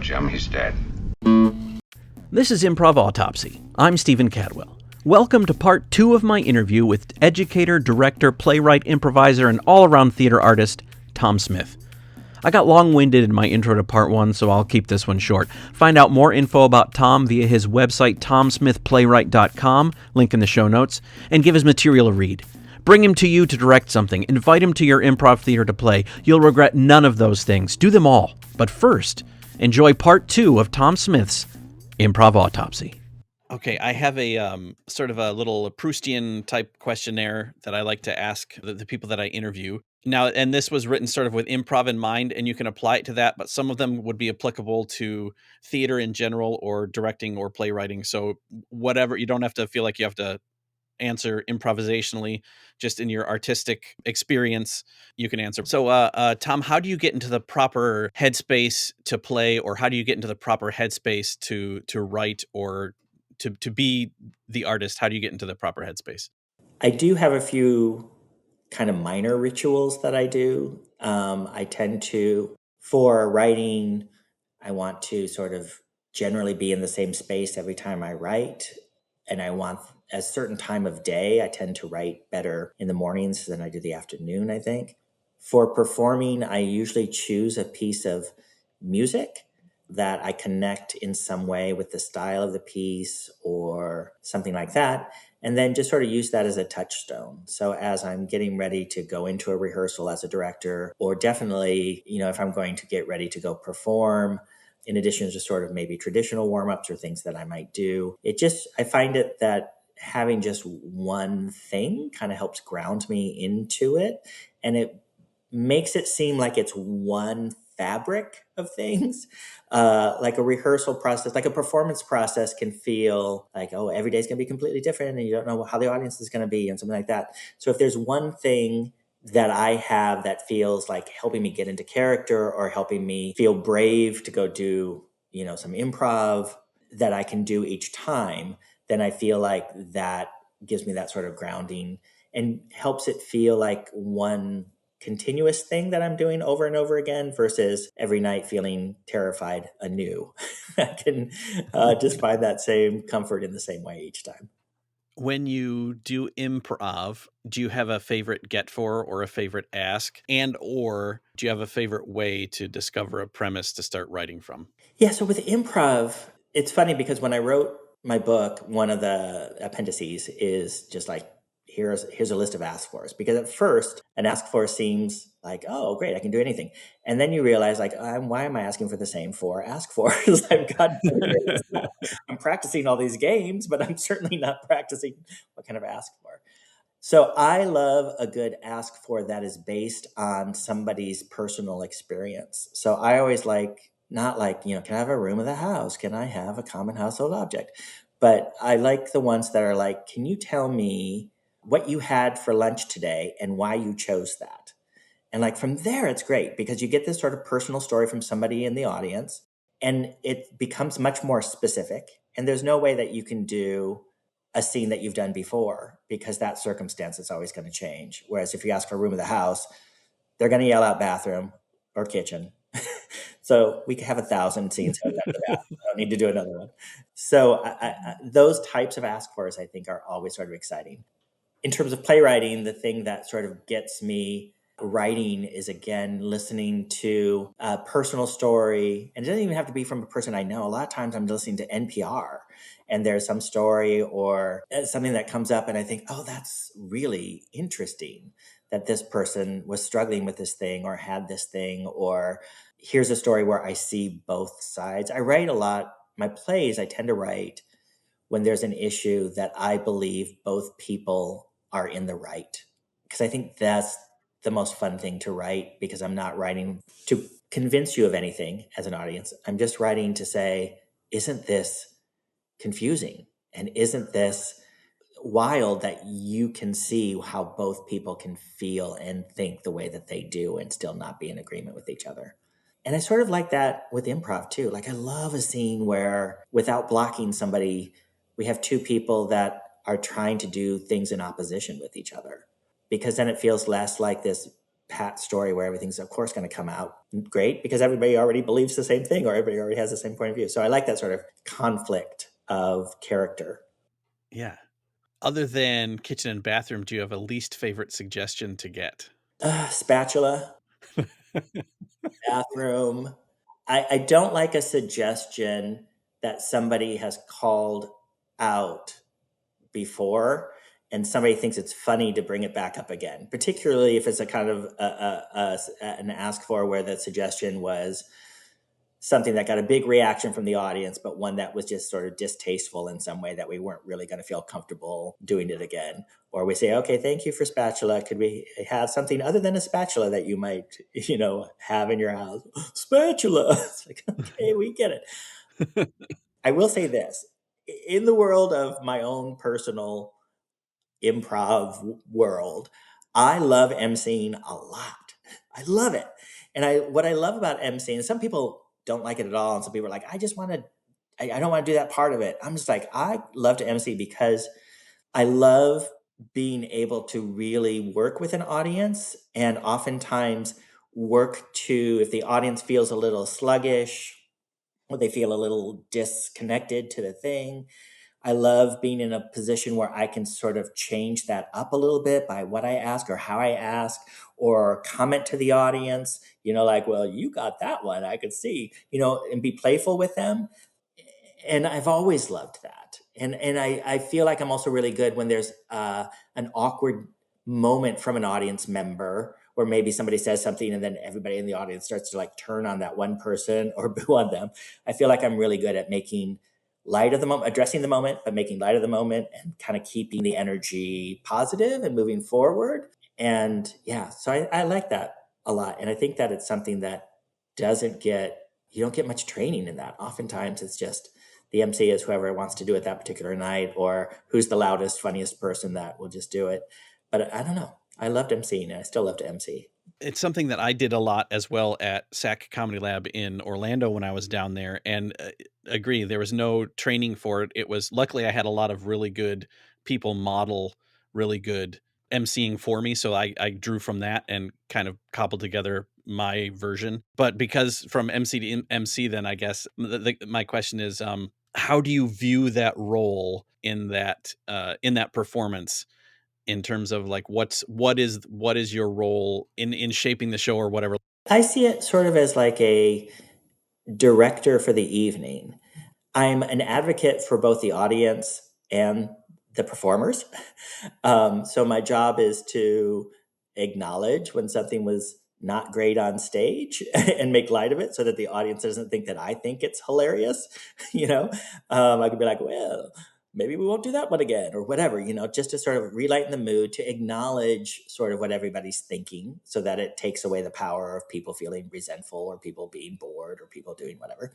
Jim. He's dead. This is Improv Autopsy. I'm Stephen Cadwell. Welcome to part 2 of my interview with educator, director, playwright, improviser, and all-around theater artist, Tom Smith. I got long-winded in my intro to part 1, so I'll keep this one short. Find out more info about Tom via his website, tomsmithplaywright.com, link in the show notes, and give his material a read. Bring him to you to direct something. Invite him to your improv theater to play. You'll regret none of those things. Do them all. But first, enjoy part 2 of Tom Smith's Improv Autopsy. Okay, I have a sort of a little Proustian type questionnaire that I like to ask the people that I interview. Now, and this was written sort of with improv in mind, and you can apply it to that, but some of them would be applicable to theater in general or directing or playwriting. So whatever, you don't have to feel like you have to answer improvisationally, just in your artistic experience, you can answer. So, Tom, how do you get into the proper headspace to play, or how do you get into the proper headspace to write or to be the artist? How do you get into the proper headspace? I do have a few kind of minor rituals that I do. I tend to, for writing, I want to sort of generally be in the same space every time I write. And I want a certain time of day. I tend to write better in the mornings than I do the afternoon, I think. For performing, I usually choose a piece of music that I connect in some way with the style of the piece or something like that, and then just sort of use that as a touchstone. So as I'm getting ready to go into a rehearsal as a director, or definitely, if I'm going to get ready to go perform, in addition to sort of maybe traditional warm-ups or things that I might do, I find it that having just one thing kind of helps ground me into it, and it makes it seem like it's one fabric of things. Like a rehearsal process, like a performance process can feel like, oh, every day's going to be completely different and you don't know how the audience is going to be and something like that. So if there's one thing that I have that feels like helping me get into character or helping me feel brave to go do, some improv that I can do each time, then I feel like that gives me that sort of grounding and helps it feel like one continuous thing that I'm doing over and over again versus every night feeling terrified anew. I can just find that same comfort in the same way each time. When you do improv, do you have a favorite get for or a favorite ask, and or do you have a favorite way to discover a premise to start writing from? Yeah, so with improv, it's funny because when I wrote my book, one of the appendices is just like, here's a list of ask fors. Because at first, an ask for seems like, oh, great, I can do anything. And then you realize, like, why am I asking for the same 4 ask fors? I've got I'm practicing all these games, but I'm certainly not practicing what kind of ask for. So I love a good ask for that is based on somebody's personal experience. So I always like, not like, can I have a room of the house? Can I have a common household object? But I like the ones that are like, can you tell me what you had for lunch today and why you chose that? And like from there, it's great because you get this sort of personal story from somebody in the audience and it becomes much more specific. And there's no way that you can do a scene that you've done before because that circumstance is always going to change. Whereas if you ask for a room of the house, they're going to yell out bathroom or kitchen. So we could have 1,000 scenes. I don't need to do another one. So those types of ask fors, I think, are always sort of exciting. In terms of playwriting, the thing that sort of gets me writing is, again, listening to a personal story. And it doesn't even have to be from a person I know. A lot of times I'm listening to NPR and there's some story or something that comes up and I think, oh, that's really interesting that this person was struggling with this thing or had this thing, or here's a story where I see both sides. I write a lot. My plays, I tend to write when there's an issue that I believe both people are in the right. Because I think that's the most fun thing to write, because I'm not writing to convince you of anything as an audience. I'm just writing to say, isn't this confusing? And isn't this wild that you can see how both people can feel and think the way that they do and still not be in agreement with each other? And I sort of like that with improv too. Like I love a scene where without blocking somebody, we have 2 people that are trying to do things in opposition with each other, because then it feels less like this pat story where everything's of course going to come out great because everybody already believes the same thing or everybody already has the same point of view. So I like that sort of conflict of character. Yeah. Other than kitchen and bathroom, do you have a least favorite suggestion to get? Spatula, bathroom. I don't like a suggestion that somebody has called out before and somebody thinks it's funny to bring it back up again, particularly if it's a kind of an ask for where the suggestion was something that got a big reaction from the audience, but one that was just sort of distasteful in some way that we weren't really going to feel comfortable doing it again. Or we say, okay, thank you for spatula. Could we have something other than a spatula that you might, have in your house? Spatula. It's like, okay, we get it. I will say this in the world of my own personal improv world, I love emceeing a lot. I love it. And what I love about emceeing, some people don't like it at all. And some people are like, I don't want to do that part of it. I'm just like, I love to MC because I love being able to really work with an audience and oftentimes work to, if the audience feels a little sluggish or they feel a little disconnected to the thing, I love being in a position where I can sort of change that up a little bit by what I ask or how I ask or comment to the audience, like, well, you got that one, I could see, and be playful with them. And I've always loved that. And I feel like I'm also really good when there's an awkward moment from an audience member where maybe somebody says something and then everybody in the audience starts to like turn on that one person or boo on them. I feel like I'm really good at making light of the moment, addressing the moment, but making light of the moment and kind of keeping the energy positive and moving forward. And yeah, so I like that a lot. And I think that it's something that you don't get much training in that. Oftentimes it's just the MC is whoever wants to do it that particular night or who's the loudest, funniest person that will just do it. But I don't know. I loved MCing and I still love to MC. It's something that I did a lot as well at SAC Comedy Lab in Orlando when I was down there, and agree, there was no training for it. It was, luckily I had a lot of really good people model really good emceeing for me, so I drew from that and kind of cobbled together my version. But because from MC to MC, then I guess my question is, how do you view that role in that performance? In terms of like what is your role in shaping the show or whatever? I see it sort of as like a director for the evening. I'm an advocate for both the audience and the performers. So my job is to acknowledge when something was not great on stage and make light of it so that the audience doesn't think that I think it's hilarious. I could be like, well, maybe we won't do that one again or whatever, just to sort of relighten the mood, to acknowledge sort of what everybody's thinking so that it takes away the power of people feeling resentful or people being bored or people doing whatever.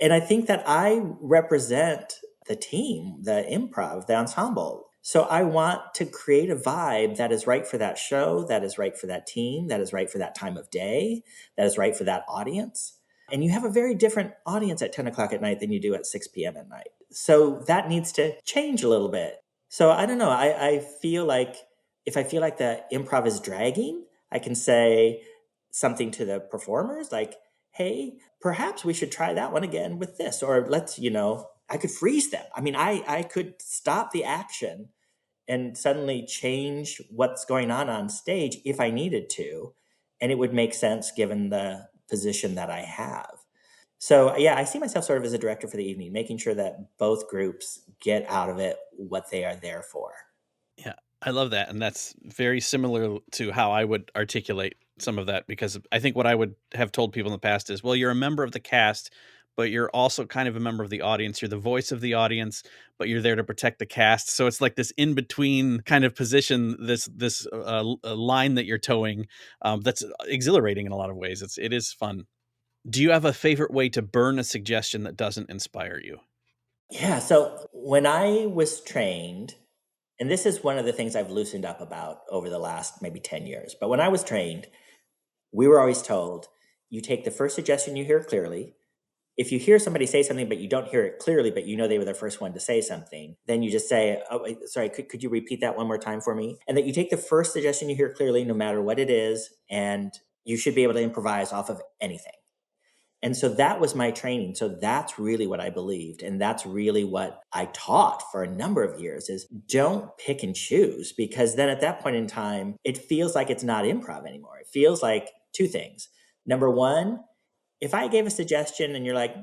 And I think that I represent the team, the improv, the ensemble. So I want to create a vibe that is right for that show, that is right for that team, that is right for that time of day, that is right for that audience. And you have a very different audience at 10 o'clock at night than you do at 6 p.m. at night. So that needs to change a little bit. So I don't know. I feel like if I feel like the improv is dragging, I can say something to the performers like, hey, perhaps we should try that one again with this. Or I could freeze them. I mean, I could stop the action and suddenly change what's going on stage if I needed to. And it would make sense given the position that I have. So yeah, I see myself sort of as a director for the evening, making sure that both groups get out of it what they are there for. Yeah, I love that. And that's very similar to how I would articulate some of that, because I think what I would have told people in the past is, well, you're a member of the cast, but you're also kind of a member of the audience. You're the voice of the audience, but you're there to protect the cast. So it's like this in between kind of position, this line that you're towing, that's exhilarating in a lot of ways. It is fun. Do you have a favorite way to burn a suggestion that doesn't inspire you? Yeah. So when I was trained, and this is one of the things I've loosened up about over the last maybe 10 years, but when I was trained, we were always told you take the first suggestion you hear clearly, If you hear somebody say something, but you don't hear it clearly, but you know they were the first one to say something, then you just say, oh, sorry, could you repeat that one more time for me? And that you take the first suggestion you hear clearly, no matter what it is, and you should be able to improvise off of anything. And so that was my training. So that's really what I believed. And that's really what I taught for a number of years is don't pick and choose, because then at that point in time, it feels like it's not improv anymore. It feels like two things. Number one, if I gave a suggestion and you're like,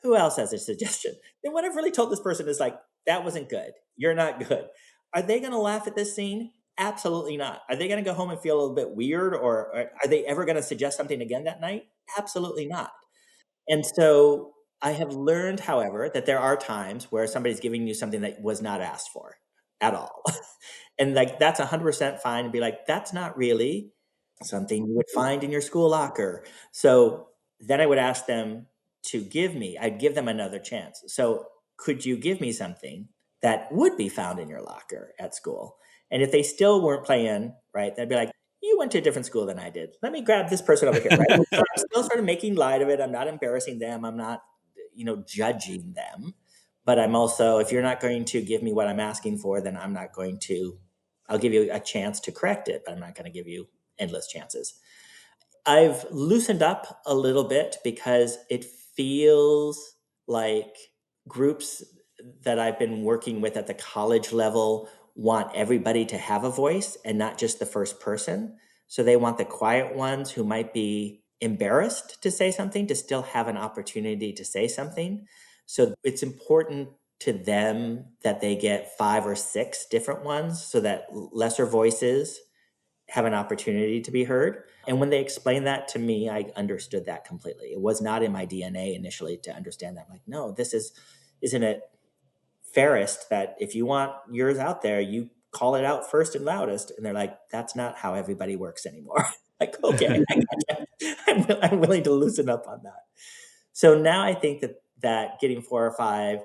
who else has a suggestion? Then what I've really told this person is like, that wasn't good. You're not good. Are they going to laugh at this scene? Absolutely not. Are they going to go home and feel a little bit weird, or are they ever going to suggest something again that night? Absolutely not. And so I have learned, however, that there are times where somebody's giving you something that was not asked for at all. And like that's 100% fine, and be like, that's not really something you would find in your school locker. So then I would ask them to I'd give them another chance. So could you give me something that would be found in your locker at school? And if they still weren't playing, right, they'd be like, you went to a different school than I did. Let me grab this person over here, right? So I'm still sort of making light of it. I'm not embarrassing them. I'm not, judging them. But I'm also, if you're not going to give me what I'm asking for, then I'll give you a chance to correct it, but I'm not going to give you endless chances. I've loosened up a little bit because it feels like groups that I've been working with at the college level want everybody to have a voice and not just the first person. So they want the quiet ones who might be embarrassed to say something to still have an opportunity to say something. So it's important to them that they get 5 or 6 different ones so that lesser voices have an opportunity to be heard. And when they explained that to me, I understood that completely. It was not in my DNA initially to understand that. I'm like, no, isn't it fairest that if you want yours out there, you call it out first and loudest? And they're like, that's not how everybody works anymore. Like, okay, I gotcha. I'm willing to loosen up on that. So now I think that getting 4 or 5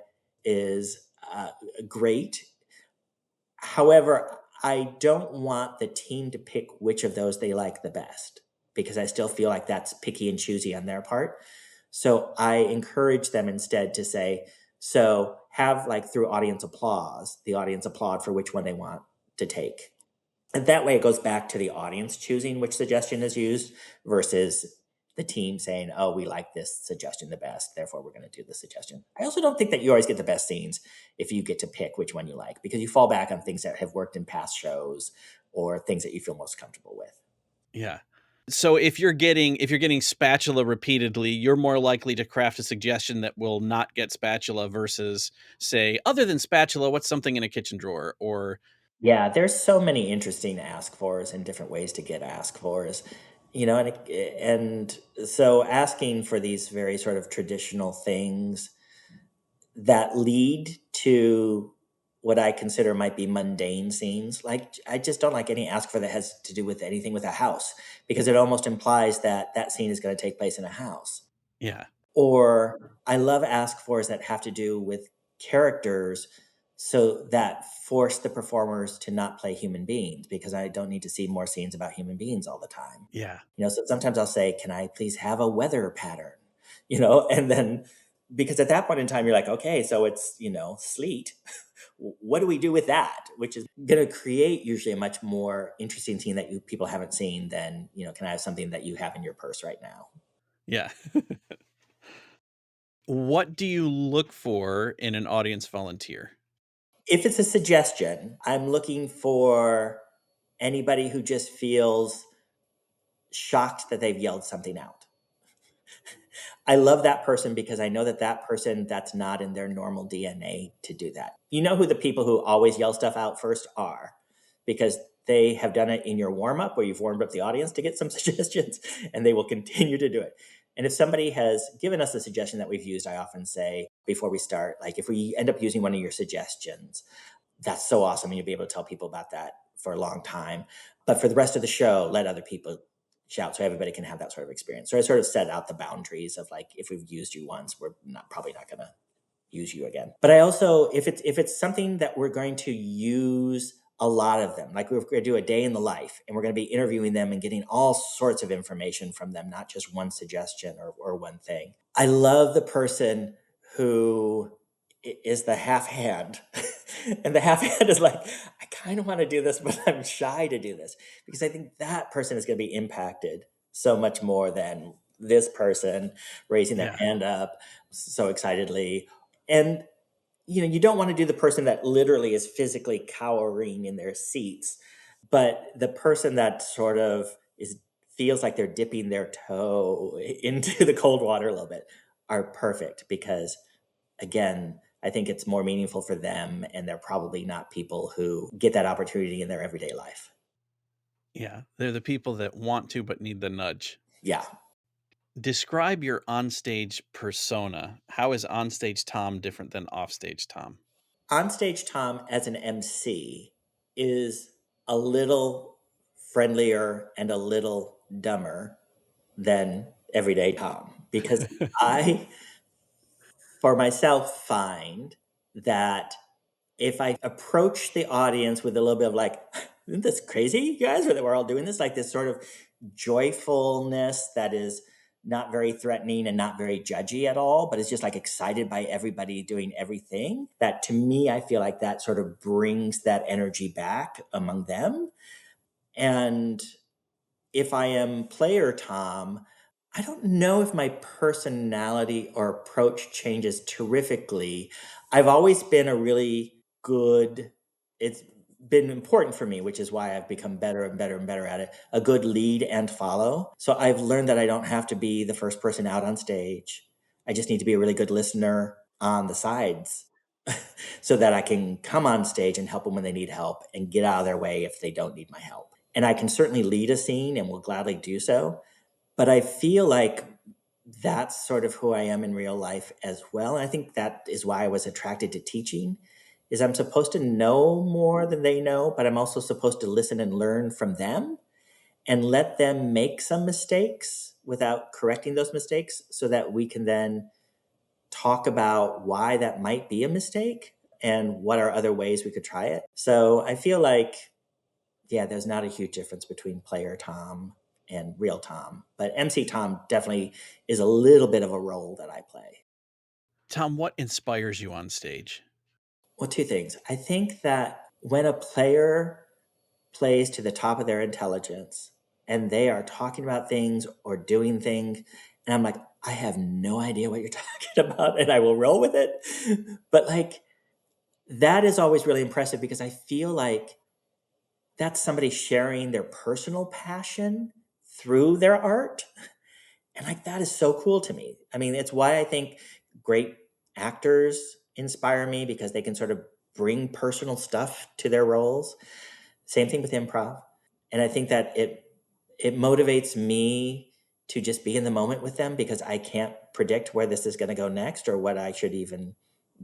is great. However, I don't want the team to pick which of those they like the best, because I still feel like that's picky and choosy on their part. So I encourage them instead to say, so have like through audience applause, the audience applaud for which one they want to take. And that way it goes back to the audience choosing which suggestion is used versus the team saying, oh, we like this suggestion the best, therefore we're going to do the suggestion. I also don't think that you always get the best scenes if you get to pick which one you like, because you fall back on things that have worked in past shows or things that you feel most comfortable with. Yeah. So if you're getting spatula repeatedly, you're more likely to craft a suggestion that will not get spatula versus, say, other than spatula, what's something in a kitchen drawer? Or Yeah, there's so many interesting ask fors and different ways to get ask fors, and so asking for these very sort of traditional things that lead to what I consider might be mundane scenes. Like, I just don't like any ask for that has to do with anything with a house, because it almost implies that that scene is going to take place in a house. yeah. Or I love ask fors that have to do with characters, so that force the performers to not play human beings, because I don't need to see more scenes about human beings all the time. Yeah. So sometimes I'll say, can I please have a weather pattern? And then, because at that point in time, you're like, okay, so it's, sleet. What do we do with that? Which is going to create usually a much more interesting scene that people haven't seen than, can I have something that you have in your purse right now? Yeah. What do you look for in an audience volunteer? If it's a suggestion, I'm looking for anybody who just feels shocked that they've yelled something out. I love that person because I know that person, that's not in their normal DNA to do that. You know who the people who always yell stuff out first are, because they have done it in your warm up where you've warmed up the audience to get some suggestions, and they will continue to do it. And if somebody has given us a suggestion that we've used, I often say before we start, like, if we end up using one of your suggestions, that's so awesome. And you'll be able to tell people about that for a long time. But for the rest of the show, let other people shout so everybody can have that sort of experience. So I sort of set out the boundaries of, like, if we've used you once, we're probably not going to use you again. But I also, if it's something that we're going to use a lot of them. Like we're going to do a day in the life, and we're going to be interviewing them and getting all sorts of information from them, not just one suggestion or one thing. I love the person who is the half hand. And the half hand is like, I kind of want to do this, but I'm shy to do this, because I think that person is going to be impacted so much more than this person raising their Yeah. hand up so excitedly. And you don't want to do the person that literally is physically cowering in their seats, but the person that sort of is feels like they're dipping their toe into the cold water a little bit are perfect, because again, I think it's more meaningful for them, and they're probably not people who get that opportunity in their everyday life. Yeah. They're the people that want to but need the nudge. Yeah. Describe your onstage persona. How is onstage Tom different than offstage Tom? Onstage Tom as an MC is a little friendlier and a little dumber than everyday Tom, because I, for myself, find that if I approach the audience with a little bit of like, isn't this crazy, you guys, that we're all doing this, like this sort of joyfulness that is not very threatening and not very judgy at all, but it's just like excited by everybody doing everything, that to me, I feel like that sort of brings that energy back among them. And if I am player Tom, I don't know if my personality or approach changes terrifically. I've always been a really good, it's been important for me, which is why I've become better and better and better at it, a good lead and follow. So I've learned that I don't have to be the first person out on stage. I just need to be a really good listener on the sides so that I can come on stage and help them when they need help and get out of their way if they don't need my help. And I can certainly lead a scene and will gladly do so. But I feel like that's sort of who I am in real life as well. And I think that is why I was attracted to teaching, is I'm supposed to know more than they know, but I'm also supposed to listen and learn from them and let them make some mistakes without correcting those mistakes, so that we can then talk about why that might be a mistake and what are other ways we could try it. So I feel like, yeah, there's not a huge difference between player Tom and real Tom, but MC Tom definitely is a little bit of a role that I play. Tom, what inspires you on stage? Well, two things. I think that when a player plays to the top of their intelligence and they are talking about things or doing things, and I'm like, I have no idea what you're talking about, and I will roll with it. But like, that is always really impressive, because I feel like that's somebody sharing their personal passion through their art. And like, that is so cool to me. I mean, it's why I think great actors inspire me, because they can sort of bring personal stuff to their roles. Same thing with improv. And I think that it motivates me to just be in the moment with them, because I can't predict where this is going to go next or what I should even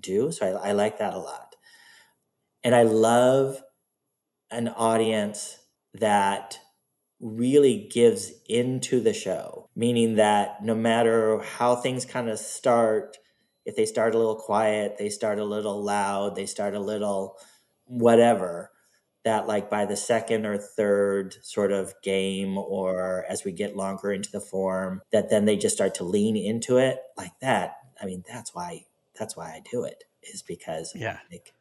do. So I like that a lot. And I love an audience that really gives into the show, meaning that no matter how things kind of start, if they start a little quiet, they start a little loud, they start a little whatever, that like by the second or third sort of game, or as we get longer into the form, that then they just start to lean into it like that. I mean, that's why I do it, is because Yeah. like,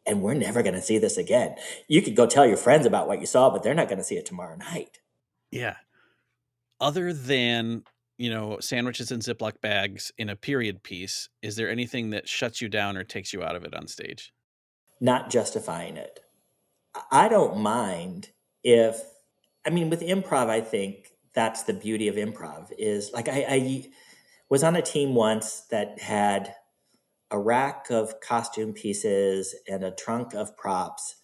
and we're never going to see this again. You could go tell your friends about what you saw, but they're not going to see it tomorrow night. Yeah. Other than, sandwiches and Ziploc bags in a period piece, is there anything that shuts you down or takes you out of it on stage? Not justifying it. I don't mind if, I mean, with improv, I think that's the beauty of improv, is like, I was on a team once that had a rack of costume pieces and a trunk of props.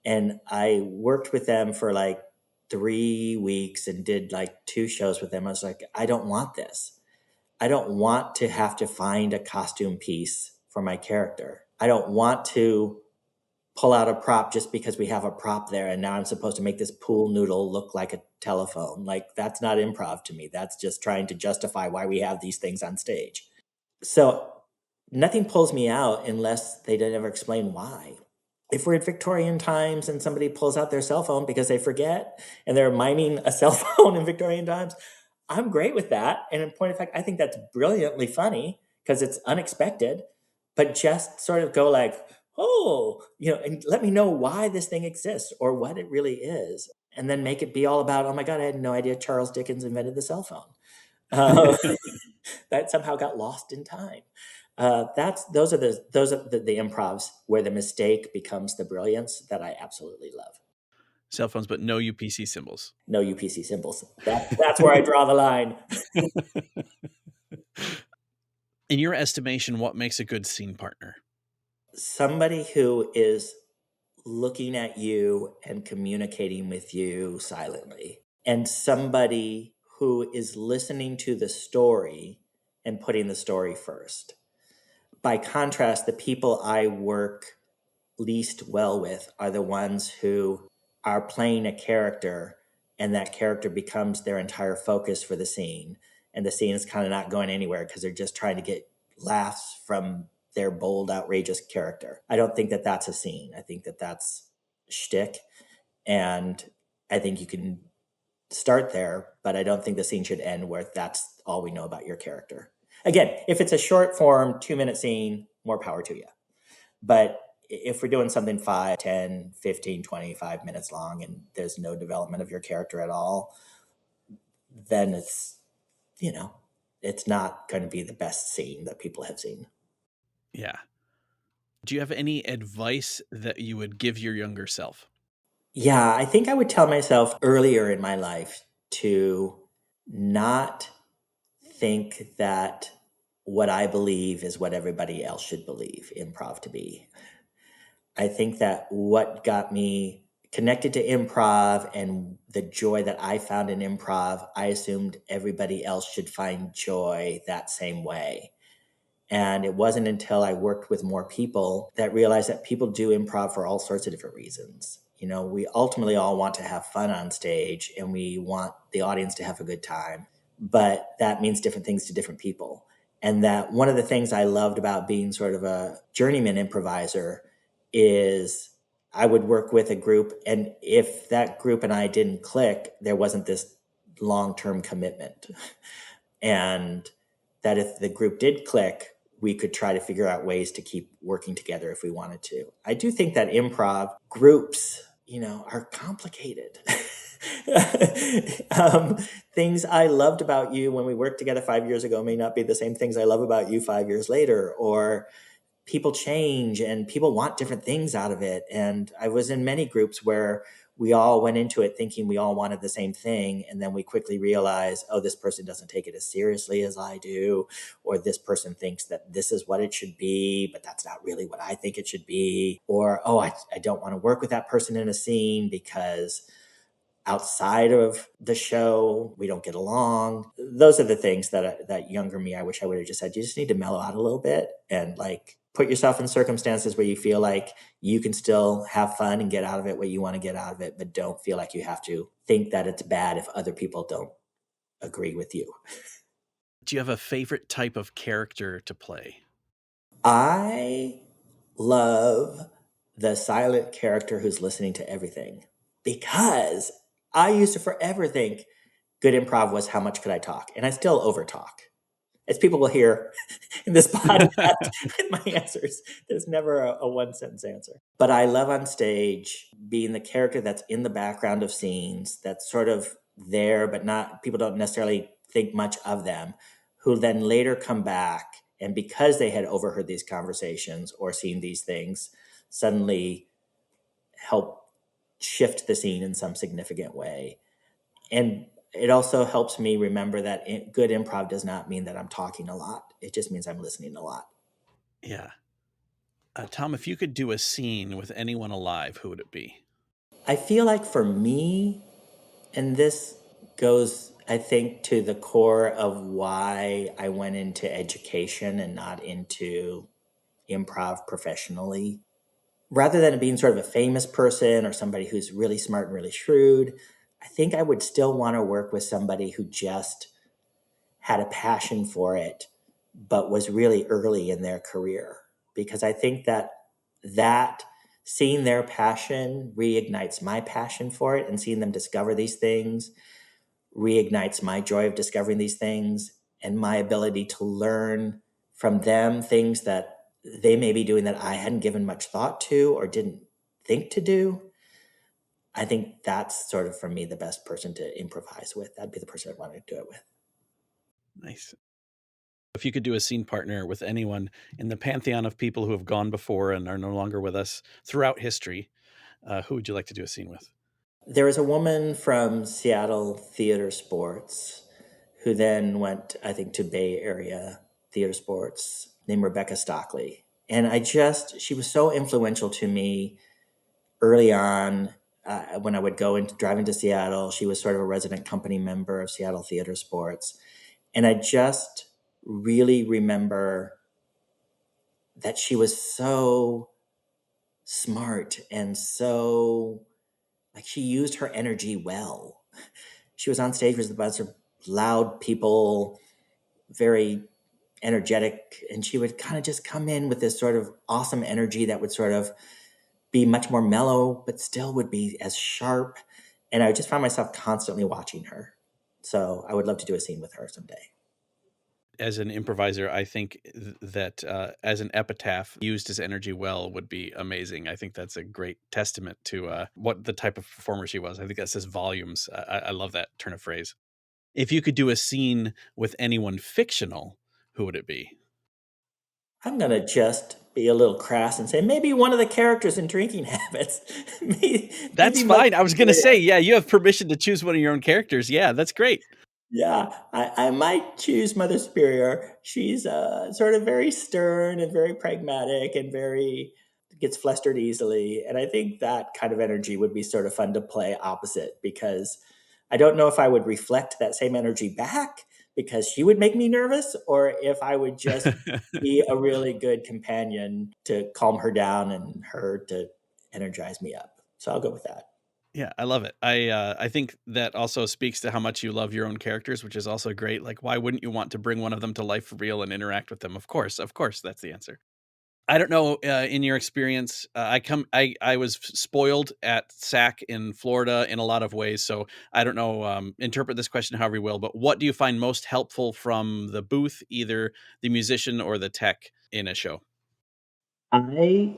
And I worked with them for like 3 weeks and did like 2 shows with them. I was like, I don't want this. I don't want to have to find a costume piece for my character. I don't want to pull out a prop just because we have a prop there and now I'm supposed to make this pool noodle look like a telephone. Like, that's not improv to me. That's just trying to justify why we have these things on stage. So nothing pulls me out unless they didn't ever explain why. if we're at Victorian times and somebody pulls out their cell phone because they forget and they're miming a cell phone in Victorian times, I'm great with that. And in point of fact, I think that's brilliantly funny because it's unexpected, but just sort of go like, oh, and let me know why this thing exists or what it really is. And then make it be all about, oh my God, I had no idea Charles Dickens invented the cell phone. Uh, that somehow got lost in time. Those are the improvs where the mistake becomes the brilliance that I absolutely love. Cell phones, but no UPC symbols. No UPC symbols. That's where I draw the line. In your estimation, what makes a good scene partner? Somebody who is looking at you and communicating with you silently, and somebody who is listening to the story and putting the story first. By contrast, the people I work least well with are the ones who are playing a character and that character becomes their entire focus for the scene. And the scene is kind of not going anywhere because they're just trying to get laughs from their bold, outrageous character. I don't think that that's a scene. I think that that's shtick. And I think you can start there, but I don't think the scene should end where that's all we know about your character. Again, if it's a short form, 2-minute scene, more power to you. But if we're doing something 5, 10, 15, 25 minutes long and there's no development of your character at all, then it's not going to be the best scene that people have seen. Yeah. Do you have any advice that you would give your younger self? Yeah, I think I would tell myself earlier in my life to not think that what I believe is what everybody else should believe improv to be. I think that what got me connected to improv and the joy that I found in improv, I assumed everybody else should find joy that same way. And it wasn't until I worked with more people that realized that people do improv for all sorts of different reasons. We ultimately all want to have fun on stage and we want the audience to have a good time, but that means different things to different people. And that one of the things I loved about being sort of a journeyman improviser is I would work with a group, and if that group and I didn't click, there wasn't this long-term commitment. And that if the group did click, we could try to figure out ways to keep working together if we wanted to. I do think that improv groups, are complicated. Things I loved about you when we worked together 5 years ago may not be the same things I love about you 5 years later, or people change and people want different things out of it. And I was in many groups where we all went into it thinking we all wanted the same thing. And then we quickly realized, oh, this person doesn't take it as seriously as I do. Or this person thinks that this is what it should be, but that's not really what I think it should be. Or, oh, I don't want to work with that person in a scene because outside of the show, we don't get along. Those are the things that younger me, I wish I would have just said, you just need to mellow out a little bit and put yourself in circumstances where you feel like you can still have fun and get out of it what you want to get out of it, but don't feel like you have to think that it's bad if other people don't agree with you. Do you have a favorite type of character to play? I love the silent character who's listening to everything, because I used to forever think good improv was how much could I talk? And I still overtalk. As people will hear in this podcast with my answers, there's never a one sentence answer. But I love on stage being the character that's in the background of scenes, that's sort of there, but not, people don't necessarily think much of them, who then later come back. And because they had overheard these conversations or seen these things, suddenly help shift the scene in some significant way. And it also helps me remember that good improv does not mean that I'm talking a lot. It just means I'm listening a lot. Yeah. Tom, if you could do a scene with anyone alive, who would it be? I feel like for me, and this goes, I think, to the core of why I went into education and not into improv professionally. Rather than being sort of a famous person or somebody who's really smart and really shrewd, I think I would still want to work with somebody who just had a passion for it, but was really early in their career. Because I think that seeing their passion reignites my passion for it, and seeing them discover these things reignites my joy of discovering these things, and my ability to learn from them things that they may be doing that I hadn't given much thought to or didn't think to do. I think that's sort of, for me, the best person to improvise with. That'd be the person I'd want to do it with. Nice. If you could do a scene partner with anyone in the pantheon of people who have gone before and are no longer with us throughout history, who would you like to do a scene with? There was a woman from Seattle Theater Sports who then went, I think, to Bay Area Theater Sports, named Rebecca Stockley. And she was so influential to me early on. When I would go into driving to Seattle, she was sort of a resident company member of Seattle Theater Sports. And I just really remember that she was so smart and so, like, she used her energy well. She was on stage with a bunch of loud people, very energetic, and she would kind of just come in with this sort of awesome energy that would sort of be much more mellow, but still would be as sharp. And I just found myself constantly watching her. So I would love to do a scene with her someday. As an improviser, I think that as an epitaph, used his energy well would be amazing. I think that's a great testament to what the type of performer she was. I think that says volumes. I love that turn of phrase. If you could do a scene with anyone fictional, who would it be? I'm going to just be a little crass and say maybe one of the characters in Drinking Habits. That's maybe Mother fine. I was going to say, yeah, you have permission to choose one of your own characters. Yeah, that's great. Yeah, I might choose Mother Superior. She's sort of very stern and very pragmatic and very gets flustered easily. And I think that kind of energy would be sort of fun to play opposite, because I don't know if I would reflect that same energy back because she would make me nervous, or if I would just be a really good companion to calm her down and her to energize me up. So I'll go with that. Yeah, I love it. I think that also speaks to how much you love your own characters, which is also great. Like, why wouldn't you want to bring one of them to life for real and interact with them? Of course, that's the answer. I don't know, in your experience, I was spoiled at SAC in Florida in a lot of ways, so I don't know, interpret this question however you will, but what do you find most helpful from the booth, either the musician or the tech in a show? I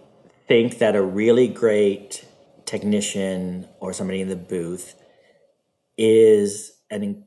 think that a really great technician or somebody in the booth is an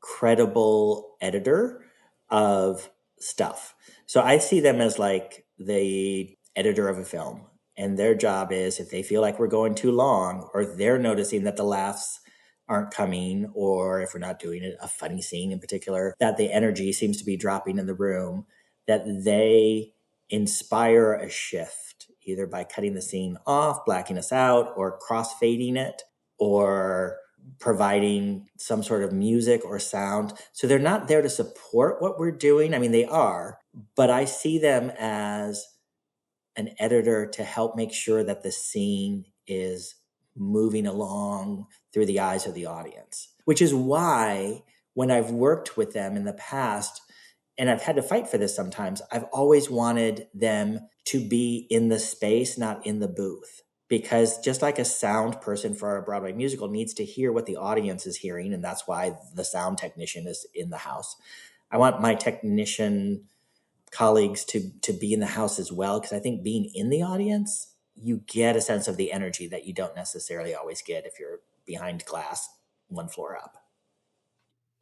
incredible editor of stuff. So I see them as like the editor of a film. And their job is, if they feel like we're going too long, or they're noticing that the laughs aren't coming, or if we're not doing a funny scene in particular, that the energy seems to be dropping in the room, that they inspire a shift, either by cutting the scene off, blacking us out, or cross fading it, or providing some sort of music or sound. So they're not there to support what we're doing. I mean, they are, but I see them as an editor to help make sure that the scene is moving along through the eyes of the audience, which is why when I've worked with them in the past, and I've had to fight for this sometimes, I've always wanted them to be in the space, not in the booth. Because just like a sound person for a Broadway musical needs to hear what the audience is hearing, and that's why the sound technician is in the house, I want my technician colleagues to be in the house as well, because I think being in the audience, you get a sense of the energy that you don't necessarily always get if you're behind glass one floor up.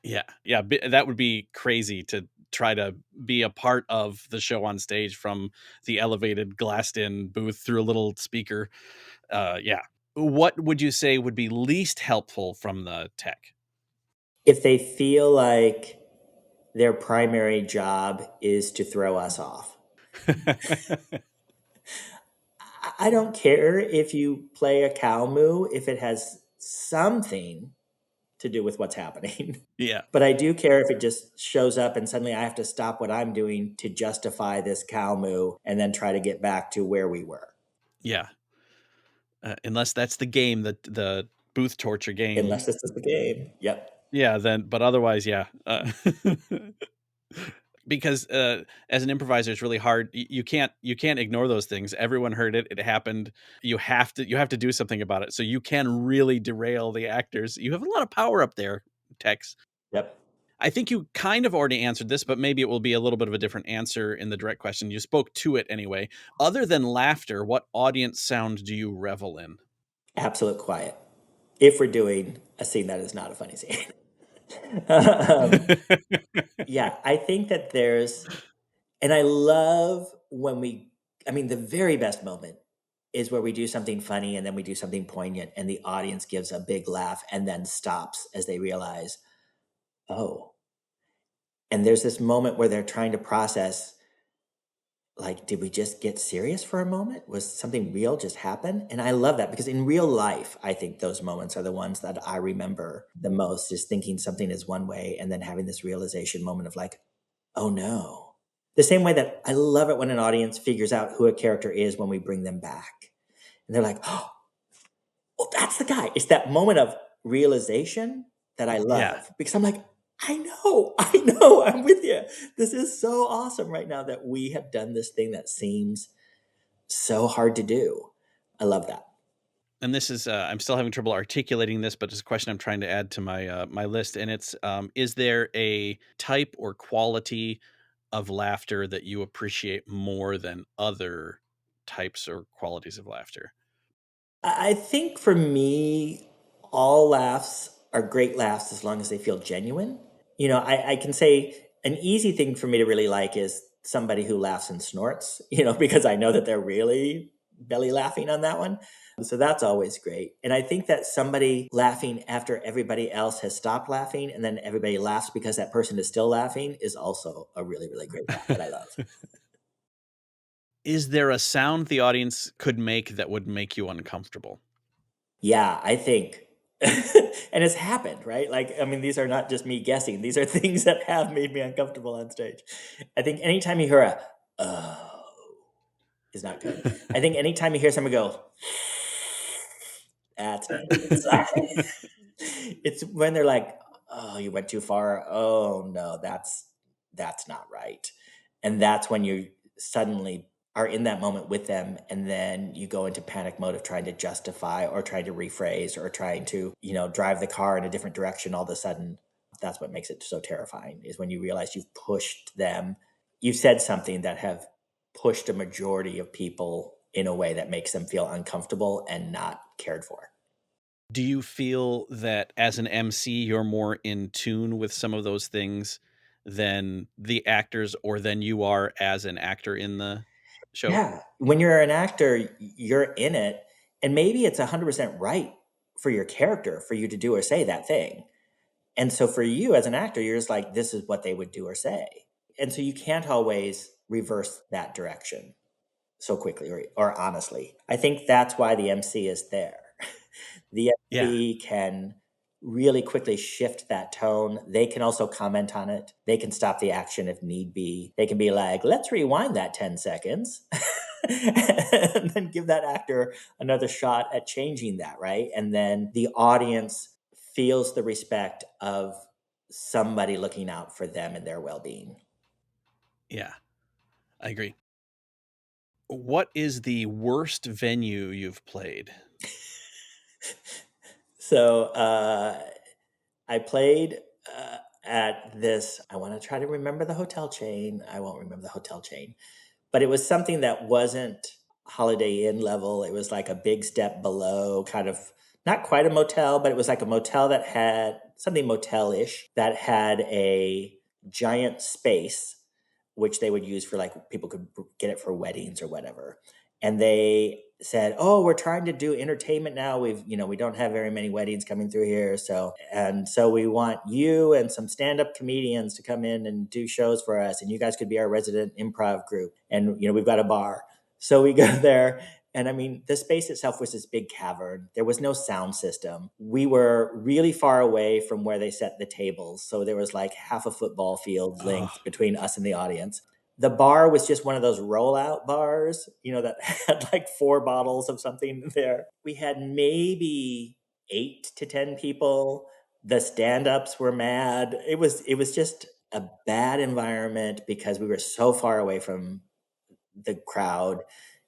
Yeah, yeah, that would be crazy to try to be a part of the show on stage from the elevated glassed-in booth through a little speaker. Yeah. What would you say would be least helpful from the tech? If they feel like their primary job is to throw us off, I don't care if you play a cow moo if it has something to do with what's happening. Yeah, But I do care if it just shows up and suddenly I have to stop what I'm doing to justify this cow moo and then try to get back to where we were. yeah. Unless that's the game, the booth torture game. Unless this is the game. Yep. Yeah, then but otherwise, yeah. because as an improviser, it's really hard. You can't ignore those things. Everyone heard it. It happened. You have to do something about it. So you can really derail the actors. You have a lot of power up there, Tex. Yep. I think you kind of already answered this, but maybe it will be a little bit of a different answer in the direct question. You spoke to it anyway. Other than laughter, what audience sound do you revel in? Absolute quiet. If we're doing a scene that is not a funny scene. um, yeah, I think that and I love when the very best moment is where we do something funny and then we do something poignant and the audience gives a big laugh and then stops as they realize, oh, and there's this moment where they're trying to process, like, did we just get serious for a moment? Was something real just happen? And I love that because in real life, I think those moments are the ones that I remember the most, is thinking something is one way and then having this realization moment of like, oh no. The same way that I love it when an audience figures out who a character is when we bring them back. And they're like, oh, that's the guy. It's that moment of realization that I love Yeah. because I'm like, I know, I'm with you. This is so awesome right now that we have done this thing that seems so hard to do. I love that. And this is I'm still having trouble articulating this, but it's a question I'm trying to add to my list. And it's is there a type or quality of laughter that you appreciate more than other types or qualities of laughter? I think for me, all laughs are great laughs as long as they feel genuine. I can say an easy thing for me to really like is somebody who laughs and snorts, because I know that they're really belly laughing on that one. So that's always great. And I think that somebody laughing after everybody else has stopped laughing and then everybody laughs because that person is still laughing is also a really, really great laugh that I love. Is there a sound the audience could make that would make you uncomfortable? Yeah, I think. And it's happened, right? Like, I mean, these are not just me guessing. These are things that have made me uncomfortable on stage. I think anytime you hear oh, is not good. I think anytime you hear someone go, that's not a good sign. It's when they're like, oh, you went too far. Oh no, that's not right. And that's when you suddenly are in that moment with them and then you go into panic mode of trying to justify or trying to rephrase or trying to, drive the car in a different direction. All of a sudden, that's what makes it so terrifying, is when you realize you've pushed them. You've said something that have pushed a majority of people in a way that makes them feel uncomfortable and not cared for. Do you feel that as an MC, you're more in tune with some of those things than the actors or than you are as an actor in the show? Yeah. When you're an actor, you're in it, and maybe it's 100% right for your character for you to do or say that thing. And so for you as an actor, you're just like, this is what they would do or say. And so you can't always reverse that direction so quickly or honestly. I think that's why the MC is there. The Yeah. MC can really quickly shift that tone. They can also comment on it. They can stop the action if need be. They can be like, let's rewind that 10 seconds and then give that actor another shot at changing that, right? And then the audience feels the respect of somebody looking out for them and their well being. Yeah, I agree. What is the worst venue you've played? So I played at this, I want to try to remember the hotel chain. I won't remember the hotel chain, but it was something that wasn't Holiday Inn level. It was like a big step below, kind of not quite a motel, but it was like a motel that had something motel-ish, that had a giant space, which they would use for, like, people could get it for weddings or whatever. And they said, "Oh, we're trying to do entertainment now. We don't have very many weddings coming through here, so we want you and some stand-up comedians to come in and do shows for us, and you guys could be our resident improv group. And we've got a bar." So we go there, and I mean, the space itself was this big cavern. There was no sound system. We were really far away from where they set the tables, so there was like half a football field Oh, length between us and the audience. The bar was just one of those rollout bars, that had like 4 bottles of something there. We had maybe 8 to 10 people. The stand-ups were mad. It was just a bad environment because we were so far away from the crowd.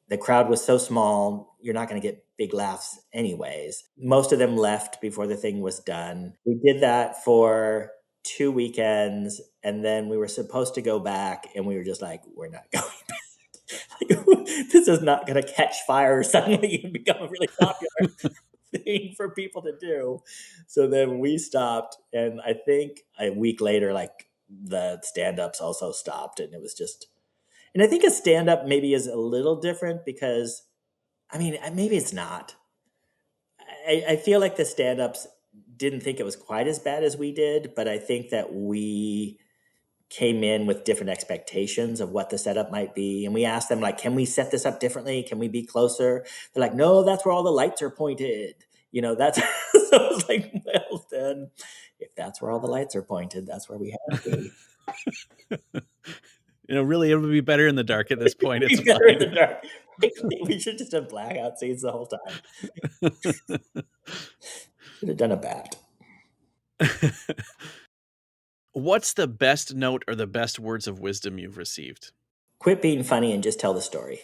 The crowd was so small, you're not going to get big laughs anyways. Most of them left before the thing was done. We did that for 2 weekends, and then we were supposed to go back, and we were just like, we're not going back. This is not going to catch fire suddenly and become a really popular thing for people to do. So then we stopped, and I think a week later, like the stand-ups also stopped, and it was just. And I think a stand-up maybe is a little different because, I mean, maybe it's not. I feel like the stand-ups didn't think it was quite as bad as we did, but I think that we came in with different expectations of what the setup might be. And we asked them, like, can we set this up differently? Can we be closer? They're like, no, that's where all the lights are pointed. That's so I was like, well, then if that's where all the lights are pointed, that's where we have to be. Really, it would be better in the dark at this point. It's better in the fine. dark. We should just have blackout scenes the whole time. Should have done a bat. What's the best note or the best words of wisdom you've received? Quit being funny and just tell the story.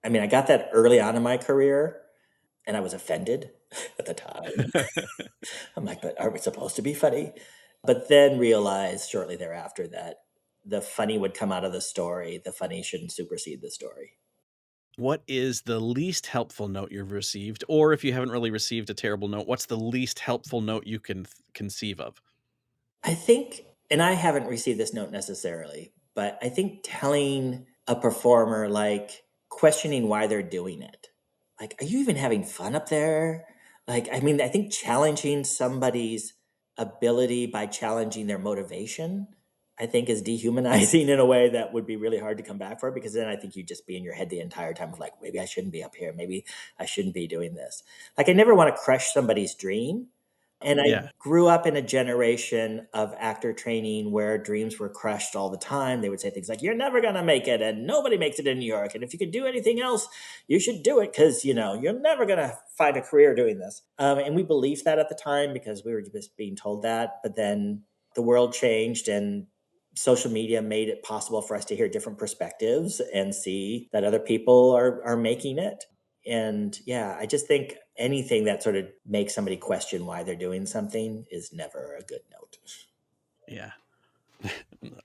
I mean, I got that early on in my career, and I was offended at the time. I'm like, but are we supposed to be funny? But then realized shortly thereafter that the funny would come out of the story. The funny shouldn't supersede the story. What is the least helpful note you've received? Or if you haven't really received a terrible note, what's the least helpful note you can conceive of? I think, and I haven't received this note necessarily, but I think telling a performer, like, questioning why they're doing it. Like, are you even having fun up there? Like, I mean, I think challenging somebody's ability by challenging their motivation, I think is dehumanizing in a way that would be really hard to come back for, because then I think you'd just be in your head the entire time of like, maybe I shouldn't be up here. Maybe I shouldn't be doing this. Like, I never want to crush somebody's dream. And I grew up in a generation of actor training where dreams were crushed all the time. They would say things like, you're never going to make it, and nobody makes it in New York. And if you could do anything else, you should do it because, you're never going to find a career doing this. And we believed that at the time because we were just being told that. But then the world changed, and social media made it possible for us to hear different perspectives and see that other people are making it. And yeah, I just think anything that sort of makes somebody question why they're doing something is never a good note. Yeah.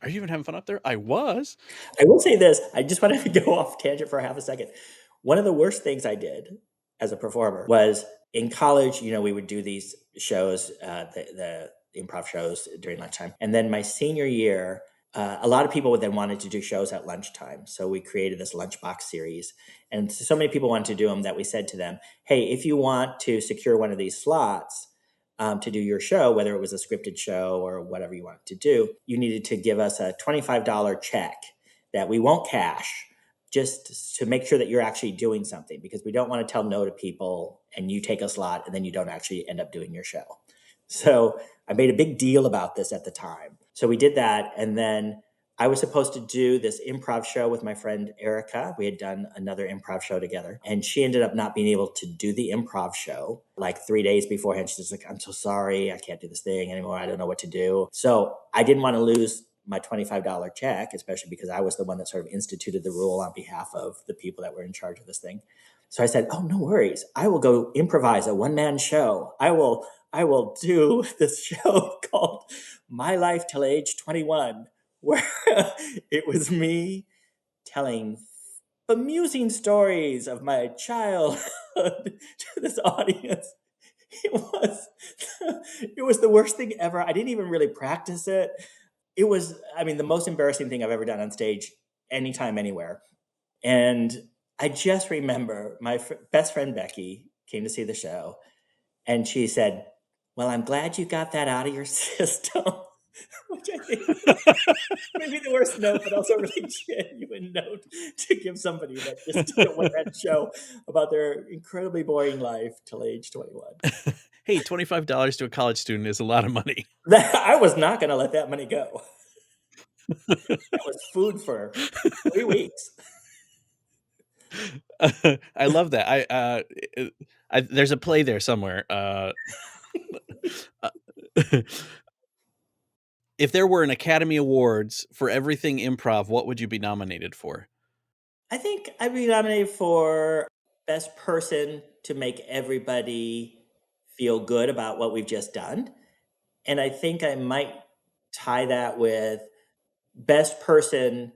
Are you even having fun up there? I was. I will say this. I just want to go off tangent for half a second. One of the worst things I did as a performer was in college, we would do these shows, the improv shows during lunchtime. And then my senior year, a lot of people would then wanted to do shows at lunchtime. So we created this lunchbox series. And so many people wanted to do them that we said to them, hey, if you want to secure one of these slots to do your show, whether it was a scripted show or whatever you wanted to do, you needed to give us a $25 check that we won't cash, just to make sure that you're actually doing something, because we don't want to tell no to people and you take a slot and then you don't actually end up doing your show. So I made a big deal about this at the time. So we did that. And then I was supposed to do this improv show with my friend Erica. We had done another improv show together, and she ended up not being able to do the improv show like 3 days beforehand. She's like, I'm so sorry. I can't do this thing anymore. I don't know what to do. So I didn't want to lose my $25 check, especially because I was the one that sort of instituted the rule on behalf of the people that were in charge of this thing. So I said, oh, no worries. I will go improvise a one-man show. I will do this show called My Life Till Age 21, where it was me telling amusing stories of my childhood to this audience. It was the worst thing ever. I didn't even really practice it. It was, the most embarrassing thing I've ever done on stage, anytime, anywhere. And I just remember my best friend Becky came to see the show, and she said, well, I'm glad you got that out of your system, which I think maybe the worst note, but also a really genuine note to give somebody that just did a one-man show about their incredibly boring life till age 21. Hey, $25 to a college student is a lot of money. I was not going to let that money go. That was food for 3 weeks. I love that. There's a play there somewhere. If there were an Academy Awards for everything improv, what would you be nominated for? I think I'd be nominated for best person to make everybody feel good about what we've just done. And I think I might tie that with best person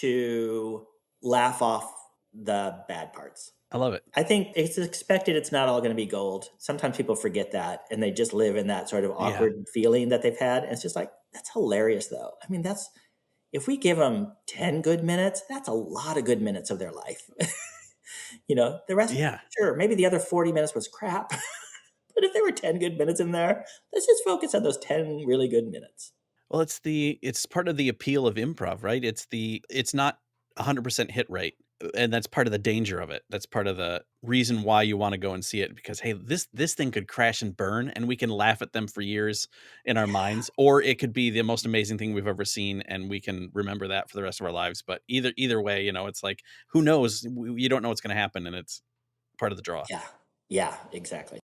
to laugh off the bad parts. I love it. I think it's expected it's not all going to be gold. Sometimes people forget that and they just live in that sort of Yeah. awkward feeling that they've had. And it's just like, that's hilarious though. I mean, that's, if we give them 10 good minutes, that's a lot of good minutes of their life. The rest, Yeah. sure, maybe the other 40 minutes was crap. But if there were 10 good minutes in there, let's just focus on those 10 really good minutes. Well, it's part of the appeal of improv, right? It's not 100% hit rate, and that's part of the danger of it. That's part of the reason why you want to go and see it, because hey, this thing could crash and burn, and we can laugh at them for years in our minds, or it could be the most amazing thing we've ever seen, and we can remember that for the rest of our lives. But either way, it's like, who knows? You don't know what's going to happen, and it's part of the draw. Yeah. Yeah, exactly.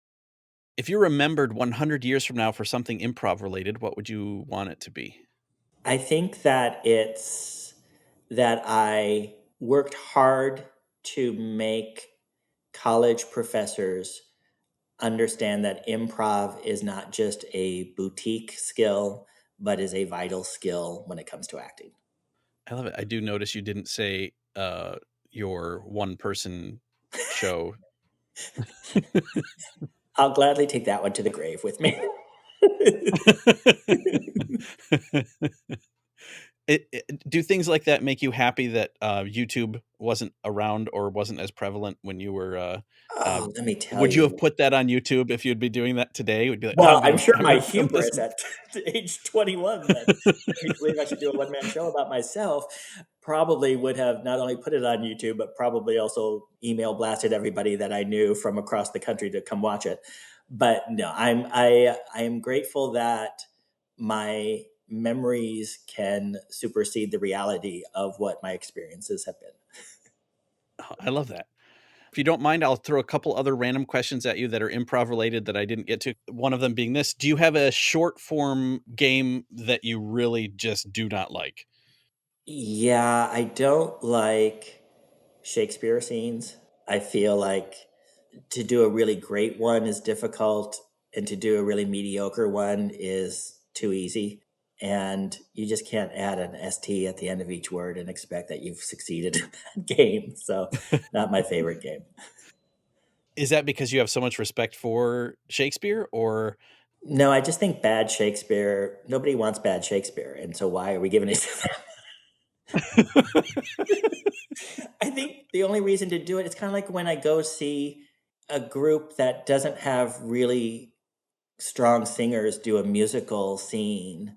If you're remembered 100 years from now for something improv related, what would you want it to be? I think that it's that I worked hard to make college professors understand that improv is not just a boutique skill, but is a vital skill when it comes to acting. I love it. I do notice you didn't say your one person show. I'll gladly take that one to the grave with me. Do things like that make you happy that YouTube wasn't around or wasn't as prevalent when you were? Oh, let me tell Would you you. have put that on YouTube if you'd be doing that today? Would be like, oh, Well, I'm sure I'm my gonna film this. hubris at age 21 that made me believe I should do a one-man show about myself probably would have not only put it on YouTube, but probably also email blasted everybody that I knew from across the country to come watch it. But no, I am grateful that my memories can supersede the reality of what my experiences have been. Oh, I love that. If you don't mind, I'll throw a couple other random questions at you that are improv related that I didn't get to. One of them being this: do you have a short form game that you really just do not like? Yeah, I don't like Shakespeare scenes. I feel like to do a really great one is difficult, and to do a really mediocre one is too easy. And you just can't add an ST at the end of each word and expect that you've succeeded in that game. So, not my favorite game. Is that because you have so much respect for Shakespeare, or No, I just think bad Shakespeare, nobody wants bad Shakespeare. And so, why are we giving it to them? I think the only reason to do it, it's kind of like when I go see a group that doesn't have really strong singers do a musical scene,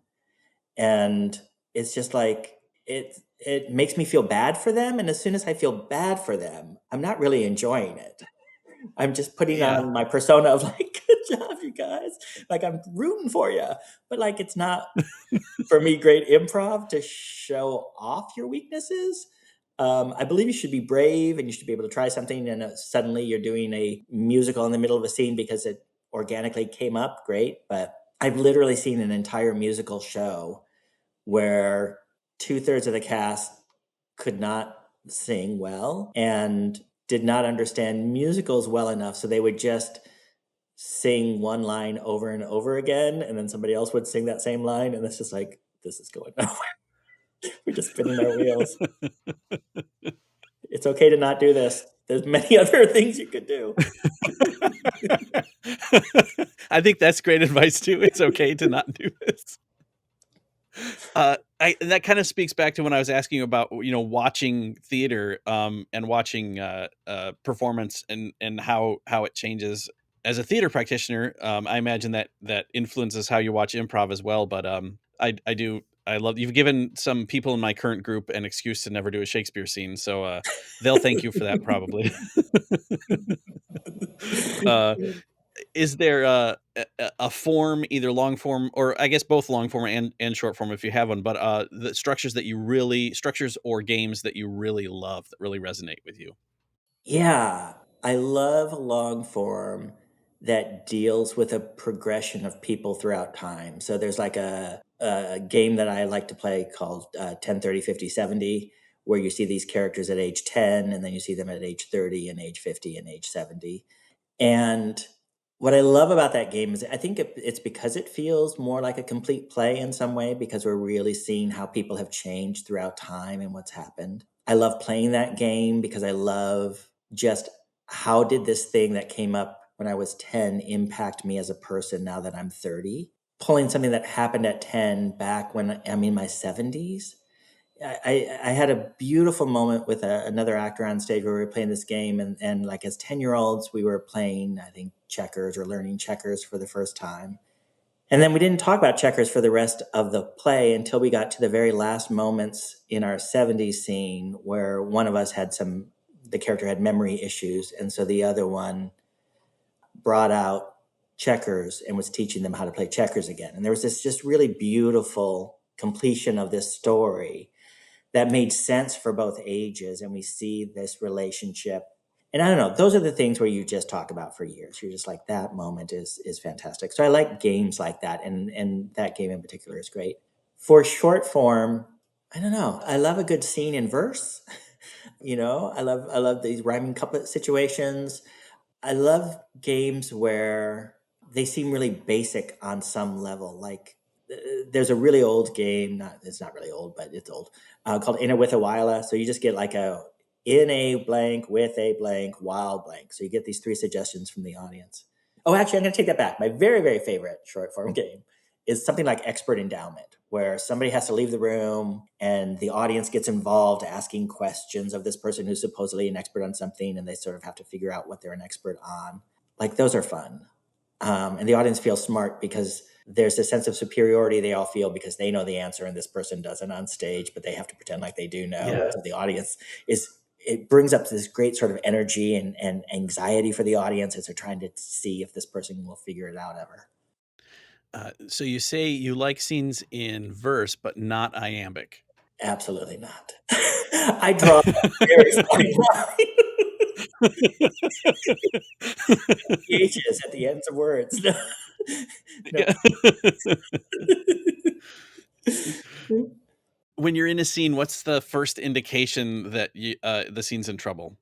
and it's just like it makes me feel bad for them, and as soon as I feel bad for them, I'm not really enjoying it. I'm just putting yeah? on my persona of like, good job, you guys. Like I'm rooting for you, but like it's not for me great improv to show off your weaknesses. I believe you should be brave and you should be able to try something, and suddenly you're doing a musical in the middle of a scene because it organically came up. Great, but I've literally seen an entire musical show where 2/3 of the cast could not sing well and did not understand musicals well enough, so they would just sing one line over and over again, and then somebody else would sing that same line, and it's just like, this is going nowhere. We're just spinning our wheels. It's okay to not do this. There's many other things you could do. I think that's great advice too. It's okay to not do this. And that kind of speaks back to when I was asking you about, watching theater, and watching performance, and how it changes as a theater practitioner. I imagine that influences how you watch improv as well. But I love, you've given some people in my current group an excuse to never do a Shakespeare scene, so they'll thank you for that probably. uh, is there a form, either long form, or I guess both long form and short form if you have one, but the structures or games that you really love, that really resonate with you? Yeah, I love long form that deals with a progression of people throughout time. So there's like a game that I like to play called 10, 30, 50, 70, where you see these characters at age 10, and then you see them at age 30 and age 50 and age 70. And what I love about that game is I think it's because it feels more like a complete play in some way, because we're really seeing how people have changed throughout time and what's happened. I love playing that game because I love just how did this thing that came up when I was 10 impact me as a person now that I'm 30? Pulling something that happened at 10 back when I'm in my 70s. I had a beautiful moment with another actor on stage where we were playing this game, and like as 10-year-olds, we were playing, I think, checkers or learning checkers for the first time. And then we didn't talk about checkers for the rest of the play until we got to the very last moments in our 70s scene where one of us had the character had memory issues. And so the other one brought out checkers and was teaching them how to play checkers again. And there was this just really beautiful completion of this story that made sense for both ages. And we see this relationship. And I don't know, those are the things where you just talk about for years. You're just like, that moment is fantastic. So I like games like that. And that game in particular is great. For short form, I don't know. I love a good scene in verse. I love these rhyming couplet situations. I love games where they seem really basic on some level. Like there's a really old game, it's not really old, but it's old, called In a With a Wila. So you just get like in a blank, with a blank, while blank. So you get these 3 suggestions from the audience. Oh, actually, I'm going to take that back. My very, very favorite short form game is something like Expert Endowment, where somebody has to leave the room and the audience gets involved asking questions of this person who's supposedly an expert on something, and they sort of have to figure out what they're an expert on. Like, those are fun. And the audience feels smart because there's a sense of superiority they all feel because they know the answer and this person doesn't on stage, but they have to pretend like they do know. Yeah. So the audience it brings up this great sort of energy and anxiety for the audience as they're trying to see if this person will figure it out ever. So you say you like scenes in verse, but not iambic. Absolutely not. I draw a very fine line. H's at the ends of words. No. When you're in a scene, what's the first indication that the scene's in trouble?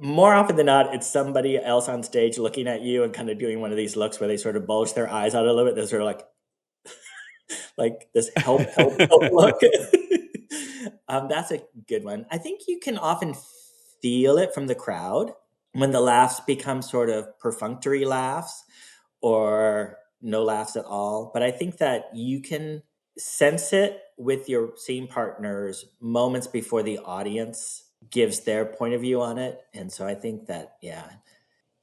More often than not, it's somebody else on stage looking at you and kind of doing one of these looks where they sort of bulge their eyes out a little bit. They're sort of like this help look. That's a good one. I think you can often feel it from the crowd when the laughs become sort of perfunctory laughs or no laughs at all. But I think that you can sense it with your scene partners moments before the audience gives their point of view on it. And so I think that, yeah,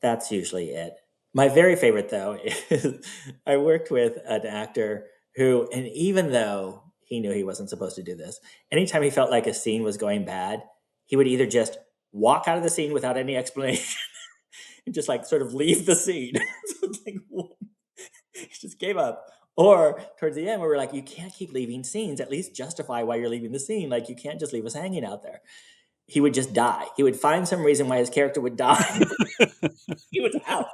that's usually it. My very favorite, though, is I worked with an actor who, and even though he knew he wasn't supposed to do this, anytime he felt like a scene was going bad, he would either just walk out of the scene without any explanation and just like sort of leave the scene. So it's like, he just gave up. Or towards the end, where we're like, you can't keep leaving scenes. At least justify why you're leaving the scene. Like, you can't just leave us hanging out there. He would just die. He would find some reason why his character would die. He was out.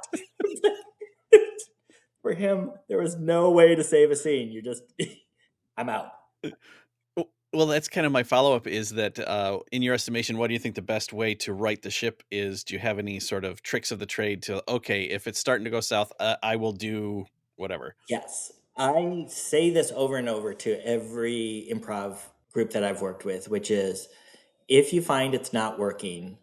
For him, there was no way to save a scene. You just, I'm out. Well, that's kind of my follow-up is that in your estimation, what do you think the best way to right the ship is? Do you have any sort of tricks of the trade to, okay, if it's starting to go south, I will do whatever? Yes. I say this over and over to every improv group that I've worked with, which is if you find it's not working,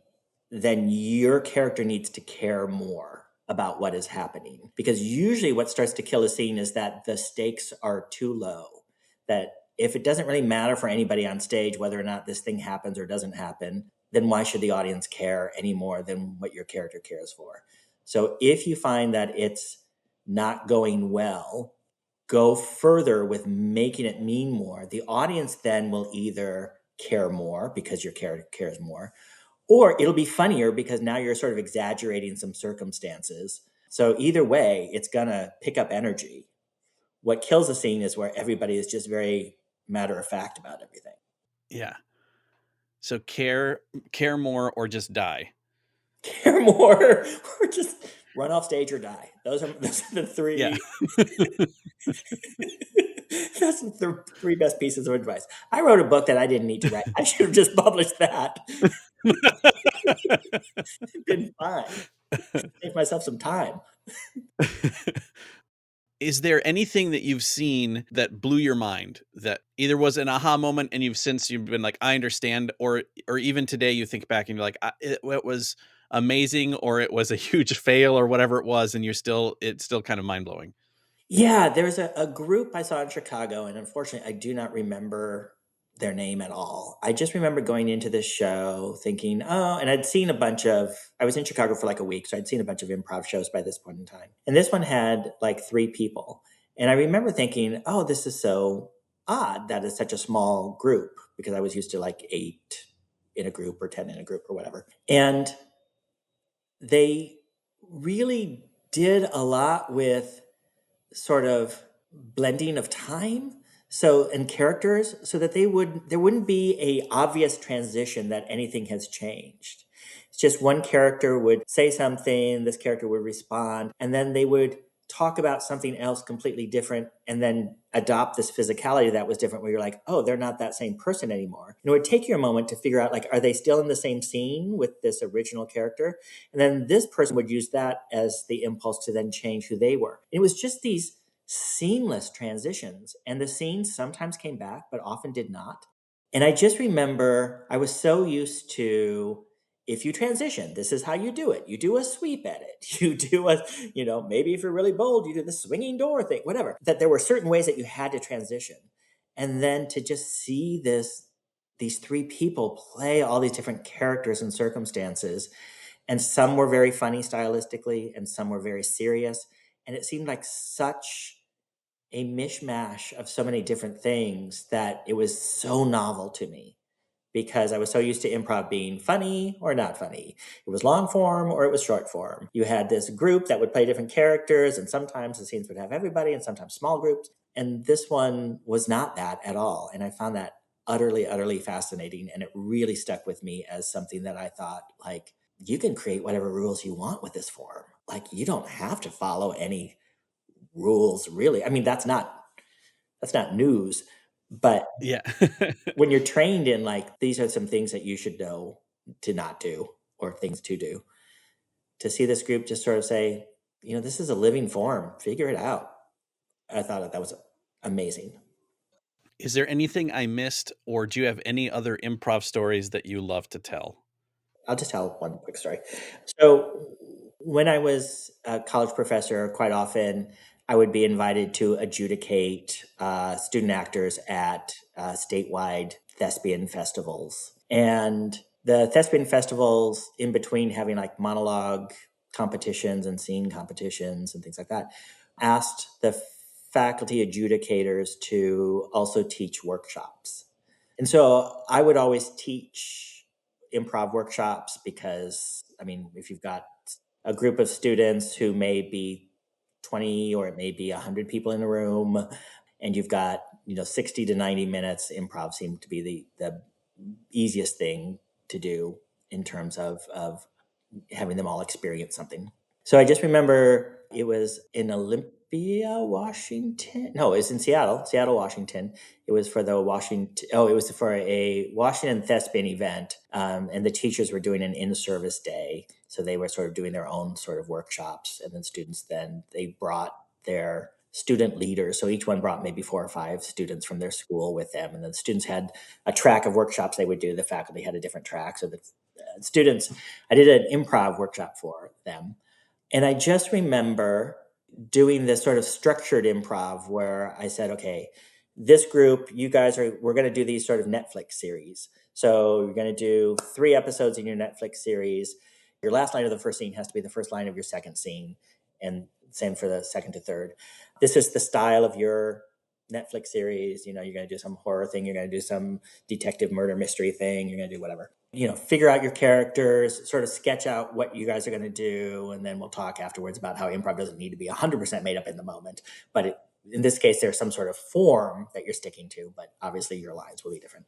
then your character needs to care more about what is happening. Because usually what starts to kill a scene is that the stakes are too low. That if it doesn't really matter for anybody on stage whether or not this thing happens or doesn't happen, then why should the audience care any more than what your character cares for? So if you find that it's not going well, go further with making it mean more. The audience then will either care more because your character cares more, or it'll be funnier because now you're sort of exaggerating some circumstances. So either way, it's gonna pick up energy. What kills a scene is where everybody is just very matter of fact about everything. Yeah. So care more or just die. Care more or just run off stage or die. Those are the 3. Yeah. That's the three best pieces of advice. I wrote a book that I didn't need to write. I should have just published that. Been fine. Save myself some time. Is there anything that you've seen that blew your mind that either was an aha moment and you've been like, I understand, or even today you think back and you're like, it was amazing, or it was a huge fail, or whatever it was, and it's still kind of mind blowing. Yeah, there was a group I saw in Chicago, and unfortunately, I do not remember their name at all. I just remember going into this show thinking, oh, and I was in Chicago for like a week, so I'd seen a bunch of improv shows by this point in time. And this one had like three people. And I remember thinking, oh, this is so odd that it's such a small group because I was used to like 8 in a group or 10 in a group or whatever. And they really did a lot with sort of blending of time and characters so that there wouldn't be a obvious transition that anything has changed. It's just one character would say something, this character would respond, and then they would talk about something else completely different and then adopt this physicality that was different where you're like, oh, they're not that same person anymore. And it would take you a moment to figure out, like, are they still in the same scene with this original character? And then this person would use that as the impulse to then change who they were. It was just these seamless transitions, and the scenes sometimes came back, but often did not. And I just remember I was so used to, if you transition, this is how you do it. You do a sweep edit. You do maybe if you're really bold, you do the swinging door thing, whatever. That there were certain ways that you had to transition. And then to just see these three people play all these different characters and circumstances. And some were very funny stylistically, and some were very serious. And it seemed like such a mishmash of so many different things that it was so novel to me because I was so used to improv being funny or not funny. It was long form or it was short form. You had this group that would play different characters, and sometimes the scenes would have everybody and sometimes small groups. And this one was not that at all. And I found that utterly, utterly fascinating. And it really stuck with me as something that I thought, like, you can create whatever rules you want with this form. Like, you don't have to follow any rules, really. I mean, that's not news, but Yeah. when you're trained in, like, these are some things that you should know to not do or things to do, to see this group just sort of say, this is a living form, figure it out. I thought that was amazing. Is there anything I missed, or do you have any other improv stories that you love to tell? I'll just tell one quick story. So when I was a college professor, quite often I would be invited to adjudicate student actors at statewide thespian festivals. And the thespian festivals, in between having like monologue competitions and scene competitions and things like that, asked the faculty adjudicators to also teach workshops. And so I would always teach improv workshops because, I mean, if you've got a group of students who may be 20 or it may be 100 people in a room, and you've got 60 to 90 minutes, improv seemed to be the easiest thing to do in terms of having them all experience something. So I just remember it was in Olympia, Washington. No, it was in Seattle, Washington. It was for the Washington. Oh, it was for a Washington Thespian event, and the teachers were doing an in-service day, so they were sort of doing their own sort of workshops, and then students they brought their student leaders. So each one brought maybe 4 or 5 students from their school with them, and then the students had a track of workshops they would do. The faculty had a different track, so the students. I did an improv workshop for them. And I just remember doing this sort of structured improv where I said, okay, this group, we're going to do these sort of Netflix series. So you're going to do 3 episodes in your Netflix series. Your last line of the first scene has to be the first line of your second scene, and same for the second to third. This is the style of your Netflix series. You're going to do some horror thing. You're going to do some detective murder mystery thing. You're going to do whatever. Figure out your characters, sort of sketch out what you guys are going to do, and then we'll talk afterwards about how improv doesn't need to be 100% made up in the moment. But in this case, there's some sort of form that you're sticking to, but obviously your lines will be different.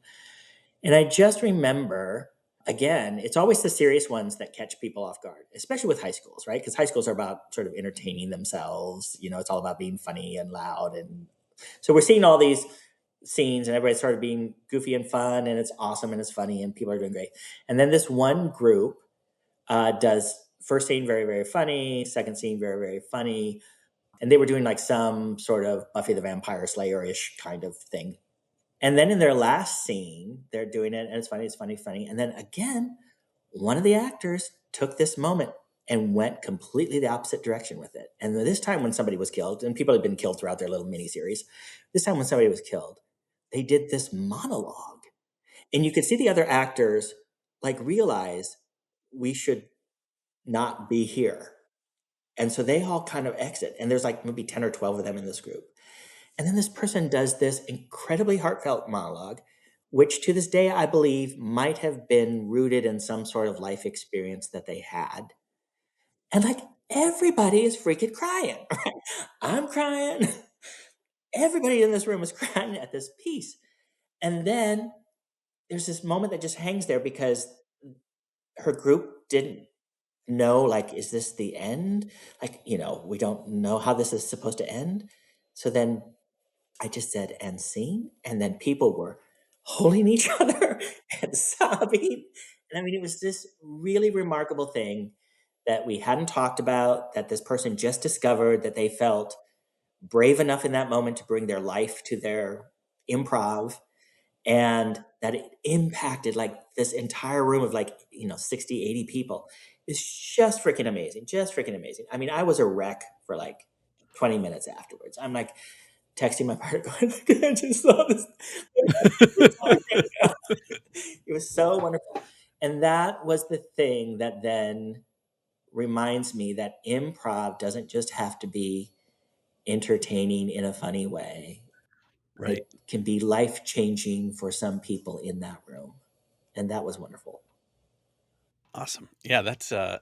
And I just remember again, it's always the serious ones that catch people off guard, especially with high schools, right? Because high schools are about sort of entertaining themselves. It's all about being funny and loud. And so we're seeing all these scenes and everybody started being goofy and fun, and it's awesome and it's funny and people are doing great. And then this one group does first scene very, very funny, second scene very, very funny. And they were doing like some sort of Buffy the Vampire Slayer-ish kind of thing. And then in their last scene, they're doing it, and it's funny, it's funny, funny. And then again, one of the actors took this moment and went completely the opposite direction with it. And this time when somebody was killed, and people had been killed throughout their little miniseries, this time when somebody was killed, they did this monologue. And you could see the other actors like realize we should not be here. And so they all kind of exit. And there's like maybe 10 or 12 of them in this group. And then this person does this incredibly heartfelt monologue, which to this day, I believe might have been rooted in some sort of life experience that they had. And like everybody is freaking crying. Right? I'm crying. Everybody in this room is crying at this piece. And then there's this moment that just hangs there because her group didn't know, like, is this the end? Like, we don't know how this is supposed to end. So then I just said, and scene. And then people were holding each other and sobbing. And I mean, it was this really remarkable thing that we hadn't talked about, that this person just discovered, that they felt brave enough in that moment to bring their life to their improv, and that it impacted like this entire room of like, 60, 80 people. It's just freaking amazing. Just freaking amazing. I mean, I was a wreck for like 20 minutes afterwards. I'm like texting my partner going, like, I just saw this. It was so wonderful. And that was the thing that then reminds me that improv doesn't just have to be entertaining in a funny way. Right. It can be life-changing for some people in that room. And that was wonderful. Awesome. Yeah, that's I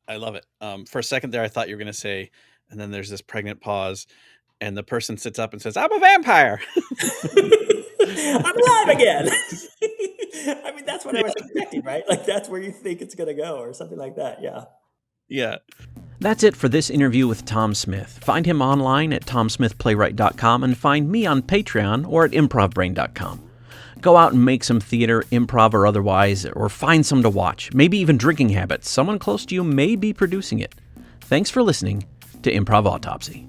love it. For a second there, I thought you were going to say, and then there's this pregnant pause, and the person sits up and says, "I'm a vampire." I'm alive again. I mean, that's what I was expecting, right? Like that's where you think it's going to go, or something like that. Yeah. Yeah. That's it for this interview with Tom Smith. Find him online at tomsmithplaywright.com and find me on Patreon or at improvbrain.com. Go out and make some theater, improv or otherwise, or find some to watch. Maybe even Drinking Habits. Someone close to you may be producing it. Thanks for listening to Improv Autopsy.